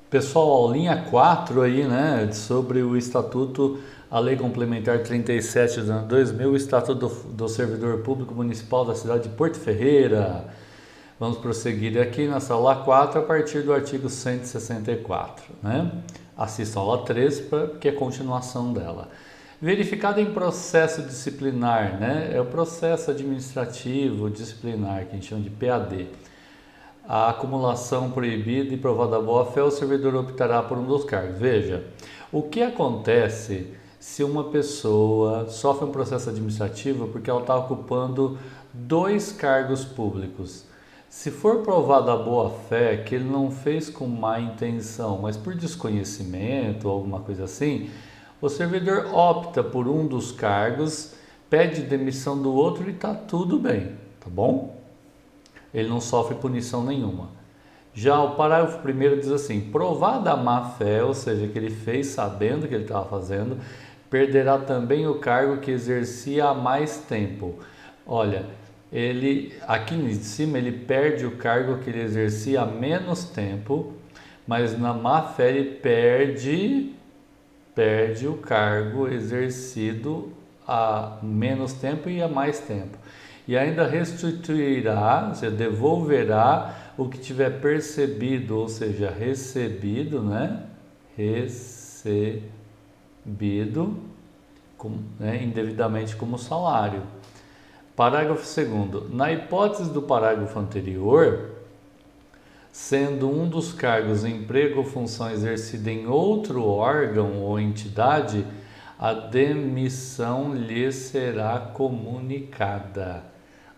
Pessoal, linha 4 aí, né, sobre o Estatuto, a Lei Complementar 37 do ano 2000, o Estatuto do Servidor Público Municipal da cidade de Porto Ferreira. Vamos prosseguir aqui nessa aula 4 a partir do artigo 164, né? Assista a aula 3, que é a continuação dela. Verificado em processo disciplinar, né, é o processo administrativo disciplinar, que a gente chama de PAD. A acumulação proibida e provada boa-fé, o servidor optará por um dos cargos. Veja, o que acontece se uma pessoa sofre um processo administrativo porque ela está ocupando 2 cargos públicos? Se for provada a boa-fé, que ele não fez com má intenção, mas por desconhecimento ou alguma coisa assim, o servidor opta por um dos cargos, pede demissão do outro e está tudo bem, tá bom? Ele não sofre punição nenhuma. Já o parágrafo 1º diz assim: provada a má-fé, ou seja, que ele fez sabendo que ele estava fazendo, perderá também o cargo que exercia há mais tempo. Olha, ele aqui em cima ele perde o cargo que ele exercia há menos tempo, mas na má-fé ele perde o cargo exercido há menos tempo e há mais tempo. E ainda restituirá, ou seja, devolverá o que tiver percebido, ou seja, recebido, né? Recebido indevidamente como salário. Parágrafo 2º. Na hipótese do parágrafo anterior, sendo um dos cargos emprego ou função exercida em outro órgão ou entidade, a demissão lhe será comunicada.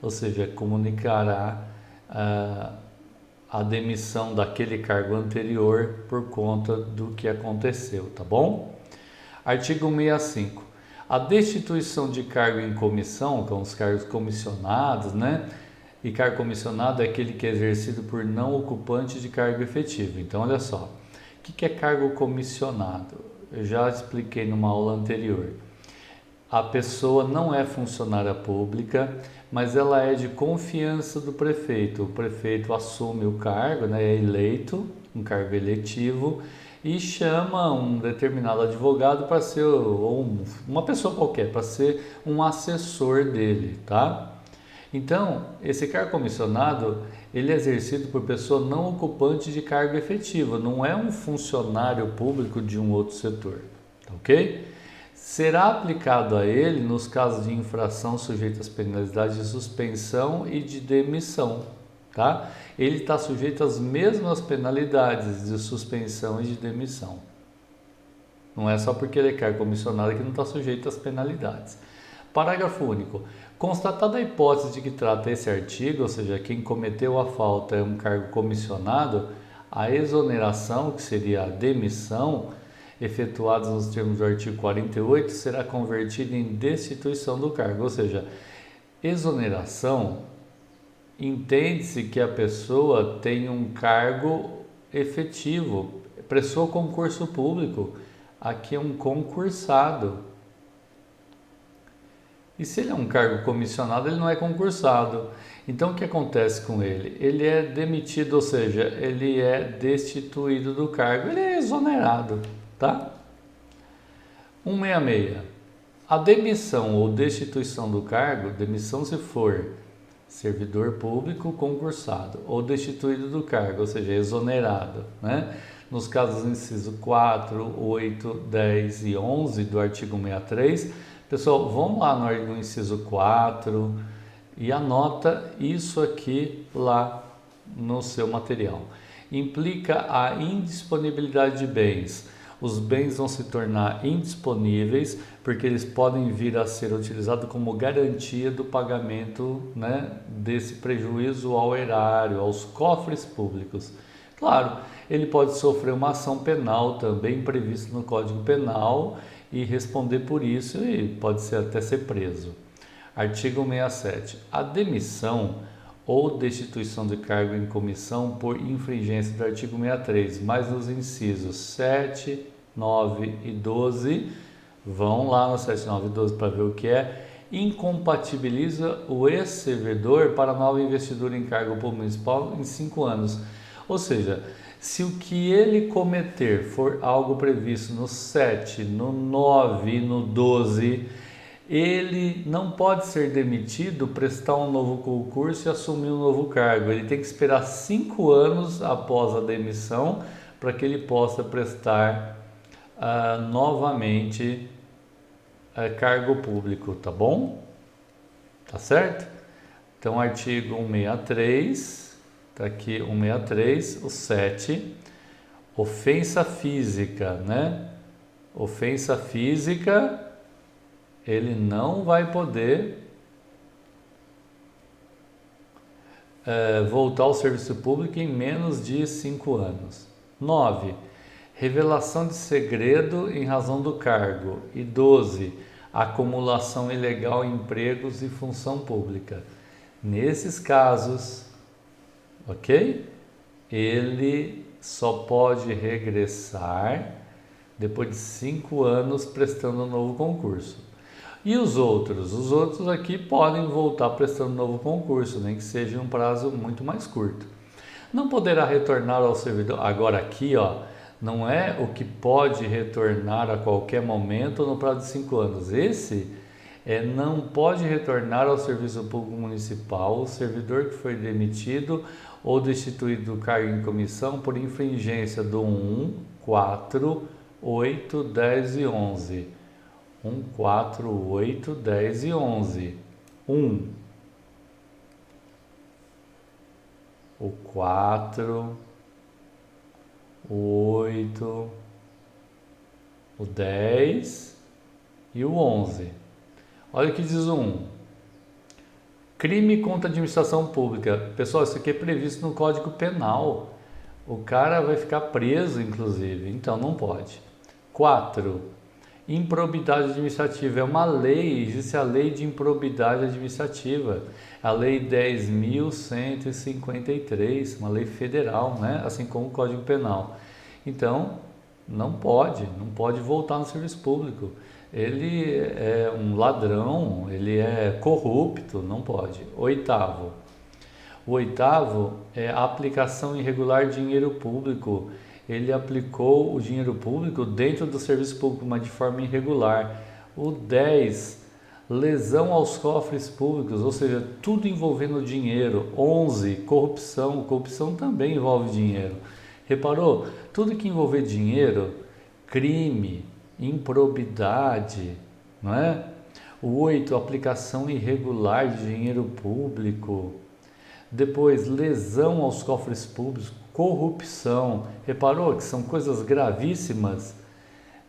Ou seja, comunicará a demissão daquele cargo anterior por conta do que aconteceu, tá bom? Artigo 65. A destituição de cargo em comissão, que são os cargos comissionados, né? E cargo comissionado é aquele que é exercido por não ocupante de cargo efetivo. Então, olha só, o que é cargo comissionado? Eu já expliquei numa aula anterior. A pessoa não é funcionária pública, mas ela é de confiança do prefeito. O prefeito assume o cargo, né, é eleito, um cargo eletivo, e chama um determinado advogado para ser, ou uma pessoa qualquer, para ser um assessor dele, tá? Então, esse cargo comissionado, ele é exercido por pessoa não ocupante de cargo efetivo, não é um funcionário público de um outro setor, ok? Será aplicado a ele nos casos de infração sujeita às penalidades de suspensão e de demissão, tá? Ele está sujeito às mesmas penalidades de suspensão e de demissão. Não é só porque ele é cargo comissionado que não está sujeito às penalidades. Parágrafo único. Constatada a hipótese de que trata esse artigo, ou seja, quem cometeu a falta é um cargo comissionado, a exoneração, que seria a demissão, efetuada nos termos do artigo 48, será convertida em destituição do cargo. Ou seja, exoneração, entende-se que a pessoa tem um cargo efetivo, prestou concurso público, aqui é um concursado. E se ele é um cargo comissionado, ele não é concursado. Então, o que acontece com ele? Ele é demitido, ou seja, ele é destituído do cargo, ele é exonerado, tá? 166. A demissão ou destituição do cargo, demissão se for servidor público concursado, ou destituído do cargo, ou seja, exonerado, né? Nos casos inciso 4, 8, 10 e 11 do artigo 63, pessoal, vamos lá no inciso 4 e anota isso aqui lá no seu material. Implica a indisponibilidade de bens. Os bens vão se tornar indisponíveis porque eles podem vir a ser utilizados como garantia do pagamento, né, desse prejuízo ao erário, aos cofres públicos. Claro, ele pode sofrer uma ação penal também prevista no Código Penal e responder por isso e pode até ser preso. Artigo 67. A demissão ou destituição de cargo em comissão por infringência do artigo 63, mas nos incisos 7, 9 e 12, vão lá no 7, 9 e 12 para ver o que é, incompatibiliza o ex-servidor para nova investidura em cargo público municipal em 5 anos. Ou seja, se o que ele cometer for algo previsto no 7, no 9 e no 12, ele não pode ser demitido, prestar um novo concurso e assumir um novo cargo. Ele tem que esperar 5 anos após a demissão para que ele possa prestar novamente cargo público, tá bom? Tá certo? Então, artigo 163, tá aqui 163, o 7, ofensa física, né? Ofensa física, ele não vai poder voltar ao serviço público em menos de 5 anos. 9. Revelação de segredo em razão do cargo. E 12. Acumulação ilegal em empregos e função pública. Nesses casos, ok? Ele só pode regressar depois de 5 anos prestando um novo concurso. E os outros? Os outros aqui podem voltar prestando um novo concurso, nem que seja um prazo muito mais curto. Não poderá retornar ao servidor. Agora aqui, ó, não é o que pode retornar a qualquer momento no prazo de 5 anos. Esse não pode retornar ao serviço público municipal o servidor que foi demitido ou destituído do cargo em comissão por infringência do 1, 4, 8, 10 e 11. 1, 4, 8, 10 e 11. 1. O 4, o 8, o 10 e o 11. Olha o que diz o 1. Crime contra a administração pública. Pessoal, isso aqui é previsto no Código Penal. O cara vai ficar preso, inclusive, então não pode. 4. Improbidade administrativa. É uma lei, existe a lei de improbidade administrativa. A lei 10.153, uma lei federal, né? Assim como o Código Penal. Então, não pode voltar no serviço público. Ele é um ladrão, ele é corrupto, não pode. 8º. O 8º é a aplicação irregular de dinheiro público. Ele aplicou o dinheiro público dentro do serviço público, mas de forma irregular. O 10, lesão aos cofres públicos, ou seja, tudo envolvendo dinheiro. 11, corrupção. Corrupção também envolve dinheiro. Reparou? Tudo que envolver dinheiro, crime, improbidade, não é? O 8, aplicação irregular de dinheiro público. Depois, lesão aos cofres públicos, corrupção. Reparou que são coisas gravíssimas?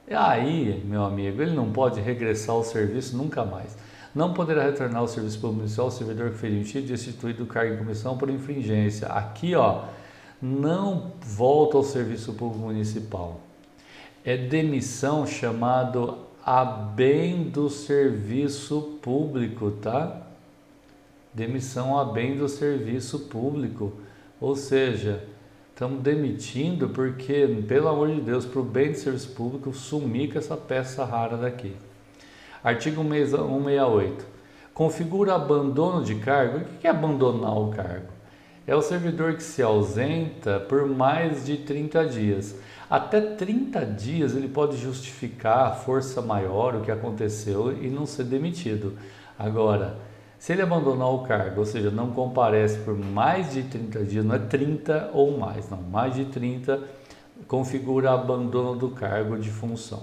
E aí, meu amigo, ele não pode regressar ao serviço nunca mais. Não poderá retornar ao serviço público municipal o servidor que foi demitido e destituído do cargo em comissão por infringência. Aqui, ó, não volta ao serviço público municipal. É demissão chamado a bem do serviço público, tá? Demissão a bem do serviço público. Ou seja, estamos demitindo porque, pelo amor de Deus, para o bem do serviço público, sumir com essa peça rara daqui. Artigo 168. Configura abandono de cargo. O que é abandonar o cargo? É o servidor que se ausenta por mais de 30 dias. Até 30 dias ele pode justificar a força maior, o que aconteceu, e não ser demitido. Agora, se ele abandonar o cargo, ou seja, não comparece por mais de 30 dias, não é 30 ou mais, não, mais de 30, configura abandono do cargo de função.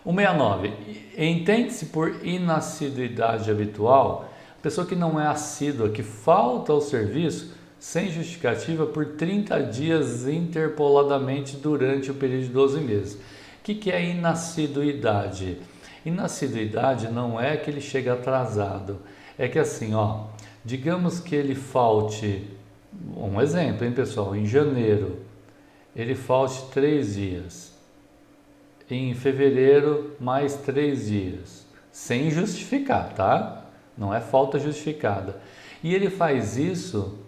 169. Entende-se por inassiduidade habitual, pessoa que não é assídua, que falta ao serviço sem justificativa por 30 dias interpoladamente durante o período de 12 meses. O que é inassiduidade? Inassiduidade não é que ele chega atrasado, é que assim, ó, digamos que ele falte, um exemplo, hein, pessoal, em janeiro, ele falte 3 dias, em fevereiro, mais 3 dias, sem justificar, tá? Não é falta justificada. E ele faz isso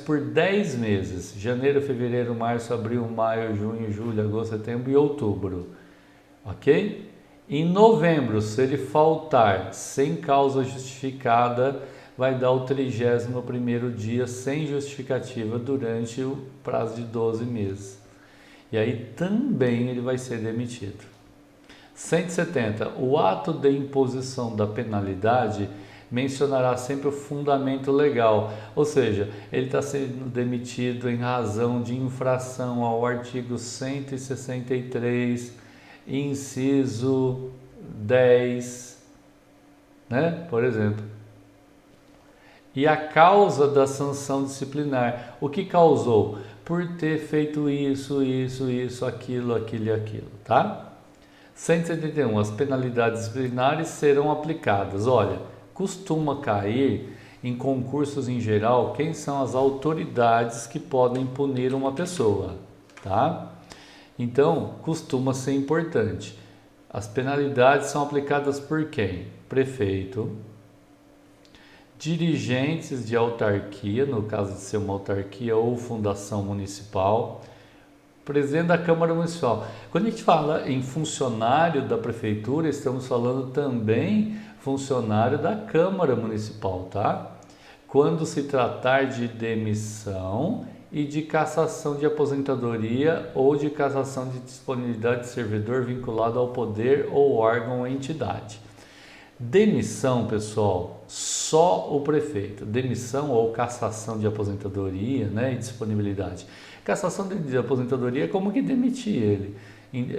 por 10 meses, janeiro, fevereiro, março, abril, maio, junho, julho, agosto, setembro e outubro, ok? Em novembro, se ele faltar sem causa justificada, vai dar o 31º dia sem justificativa durante o prazo de 12 meses. E aí também ele vai ser demitido. 170. O ato de imposição da penalidade mencionará sempre o fundamento legal, ou seja, ele está sendo demitido em razão de infração ao artigo 163, inciso 10, né? Por exemplo. E a causa da sanção disciplinar, o que causou? Por ter feito isso, aquilo, tá? 171. As penalidades disciplinares serão aplicadas. Olha, costuma cair em concursos em geral quem são as autoridades que podem punir uma pessoa, tá? Então, costuma ser importante. As penalidades são aplicadas por quem? Prefeito, dirigentes de autarquia, no caso de ser uma autarquia ou fundação municipal, presidente da Câmara Municipal. Quando a gente fala em funcionário da prefeitura, estamos falando também funcionário da Câmara Municipal, tá? Quando se tratar de demissão e de cassação de aposentadoria ou de cassação de disponibilidade de servidor vinculado ao poder ou órgão ou entidade. Demissão, pessoal, só o prefeito. Demissão ou cassação de aposentadoria, né, e disponibilidade. Cassação de aposentadoria é como que demitir ele.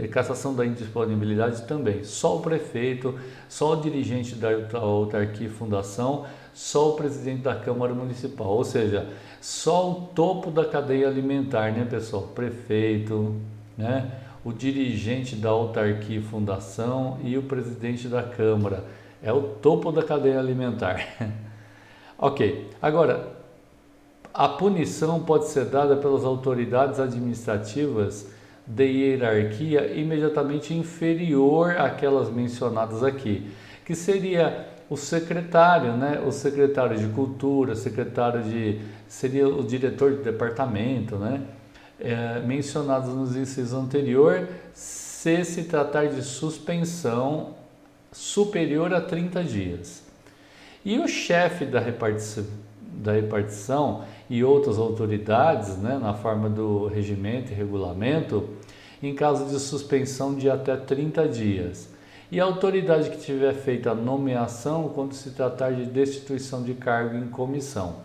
Cassação da indisponibilidade também. Só o prefeito, só o dirigente da autarquia e fundação, só o presidente da Câmara Municipal. Ou seja, só o topo da cadeia alimentar, né, pessoal? Prefeito, né? O dirigente da autarquia e fundação e o presidente da Câmara. É o topo da cadeia alimentar. Ok, agora, a punição pode ser dada pelas autoridades administrativas de hierarquia imediatamente inferior àquelas mencionadas aqui, que seria o secretário, né? O secretário de cultura, seria o diretor de departamento, né? Mencionados nos incisos anteriores, se tratar de suspensão superior a 30 dias. E o chefe da repartição e outras autoridades, né, na forma do regimento e regulamento, em caso de suspensão de até 30 dias. E a autoridade que tiver feito a nomeação quando se tratar de destituição de cargo em comissão.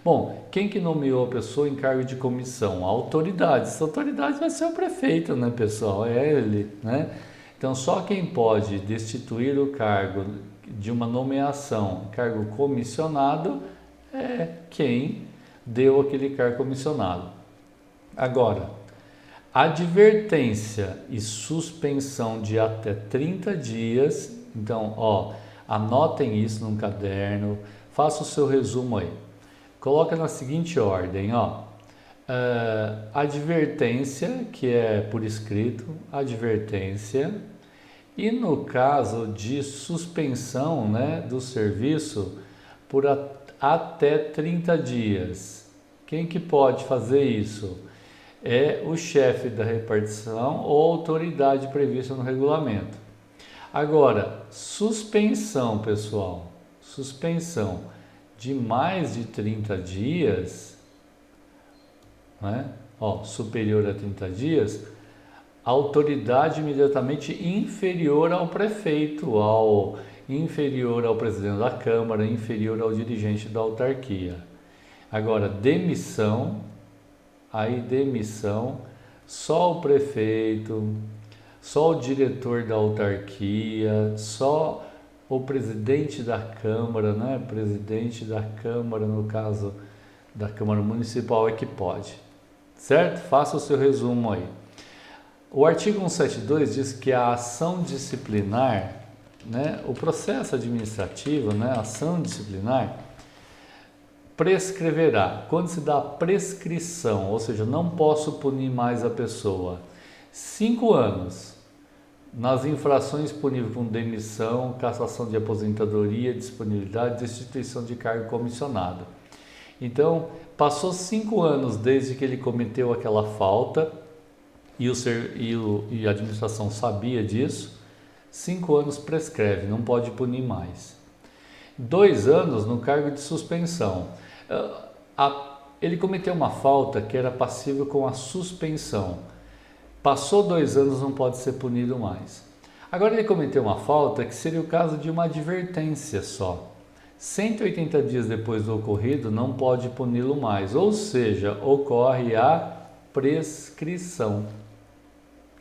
Bom, quem que nomeou a pessoa em cargo de comissão? A autoridade. Essa autoridade vai ser o prefeito, né, pessoal? É ele, né? Então, só quem pode destituir o cargo de uma nomeação, cargo comissionado, é quem deu aquele cargo comissionado. Agora, advertência e suspensão de até 30 dias. Então, anotem isso num caderno, faça o seu resumo aí. Coloca na seguinte ordem, advertência, que é por escrito, advertência, e no caso de suspensão, né, do serviço por até 30 dias. Quem que pode fazer isso? É o chefe da repartição ou autoridade prevista no regulamento. Agora, suspensão, pessoal, suspensão de mais de 30 dias, né? Superior a 30 dias, autoridade imediatamente inferior ao prefeito, inferior ao presidente da Câmara, inferior ao dirigente da autarquia. Agora, demissão, só o prefeito, só o diretor da autarquia, só o presidente da Câmara, né? Presidente da Câmara, no caso da Câmara Municipal, é que pode. Certo? Faça o seu resumo aí. O artigo 172 diz que a ação disciplinar, né, o processo administrativo, né, a ação disciplinar, prescreverá. Quando se dá prescrição, ou seja, não posso punir mais a pessoa, 5 anos nas infrações puníveis com demissão, cassação de aposentadoria, disponibilidade, destituição de cargo comissionado. Então, passou 5 anos desde que ele cometeu aquela falta e a administração sabia disso, 5 anos prescreve, não pode punir mais. 2 anos no cargo de suspensão. Ele cometeu uma falta que era passível com a suspensão. Passou 2 anos, não pode ser punido mais. Agora ele cometeu uma falta que seria o caso de uma advertência só. 180 dias depois do ocorrido, não pode puni-lo mais, ou seja, ocorre a prescrição.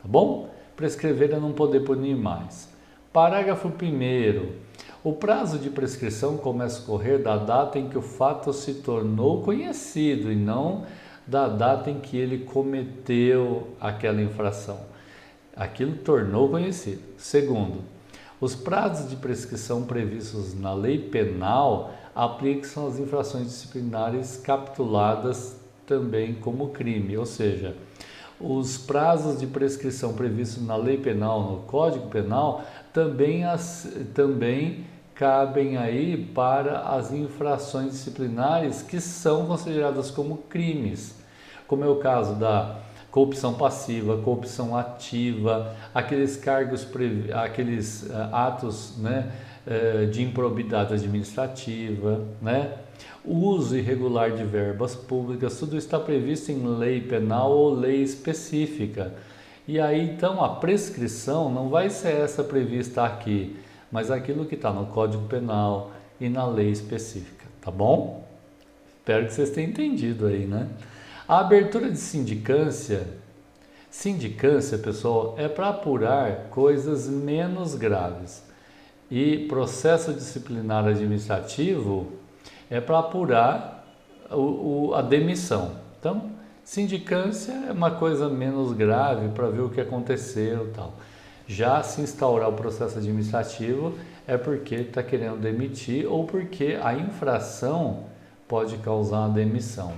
Tá bom? Prescrever é não poder punir mais. Parágrafo 1º. O prazo de prescrição começa a correr da data em que o fato se tornou conhecido e não da data em que ele cometeu aquela infração. Aquilo tornou conhecido. Segundo, os prazos de prescrição previstos na lei penal aplicam às infrações disciplinares capituladas também como crime, ou seja, os prazos de prescrição previstos na lei penal, no Código Penal, também cabem aí para as infrações disciplinares que são consideradas como crimes, como é o caso da corrupção passiva, corrupção ativa, aqueles atos, né, de improbidade administrativa, né, uso irregular de verbas públicas, tudo está previsto em lei penal ou lei específica. E aí então a prescrição não vai ser essa prevista aqui, mas aquilo que está no Código Penal e na lei específica, tá bom? Espero que vocês tenham entendido aí, né? A abertura de sindicância, pessoal, é para apurar coisas menos graves. E processo disciplinar administrativo é para apurar a demissão. Então, sindicância é uma coisa menos grave para ver o que aconteceu e tal. Já se instaurar o processo administrativo é porque está querendo demitir ou porque a infração pode causar a demissão.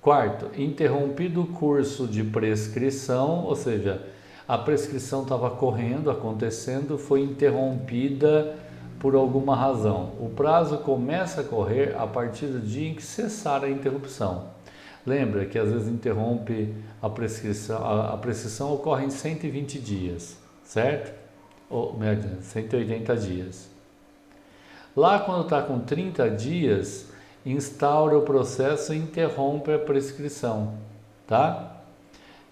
Quarto, interrompido o curso de prescrição, ou seja, a prescrição estava correndo, acontecendo, foi interrompida por alguma razão. O prazo começa a correr a partir do dia em que cessar a interrupção. Lembra que às vezes interrompe a prescrição, a prescrição ocorre em 120 dias, certo? Ou melhor, 180 dias. Lá quando está com 30 dias, instaura o processo e interrompe a prescrição, tá?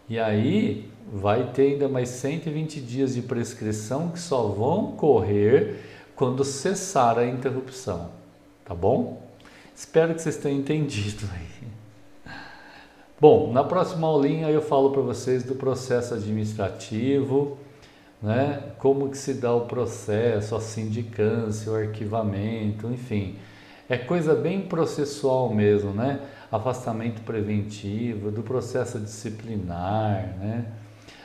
E aí vai ter ainda mais 120 dias de prescrição que só vão correr quando cessar a interrupção, tá bom? Espero que vocês tenham entendido aí. Bom, na próxima aulinha eu falo para vocês do processo administrativo, né? Como que se dá o processo, a sindicância, o arquivamento, enfim. É coisa bem processual mesmo, né? Afastamento preventivo, do processo disciplinar, né?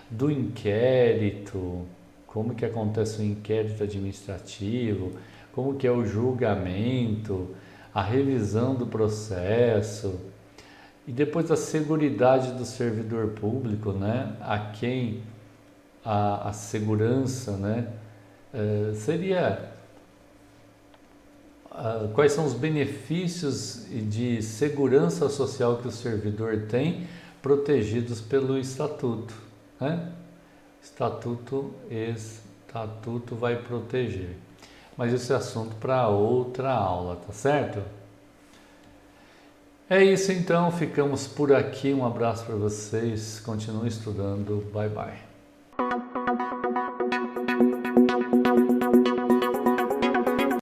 Do inquérito, como que acontece o inquérito administrativo, como que é o julgamento, a revisão do processo e depois a seguridade do servidor público, né? A quem a segurança, né? Seria quais são os benefícios de segurança social que o servidor tem protegidos pelo estatuto, né? Estatuto vai proteger. Mas esse é assunto para outra aula, tá certo? É isso então, ficamos por aqui. Um abraço para vocês. Continuem estudando. Bye bye.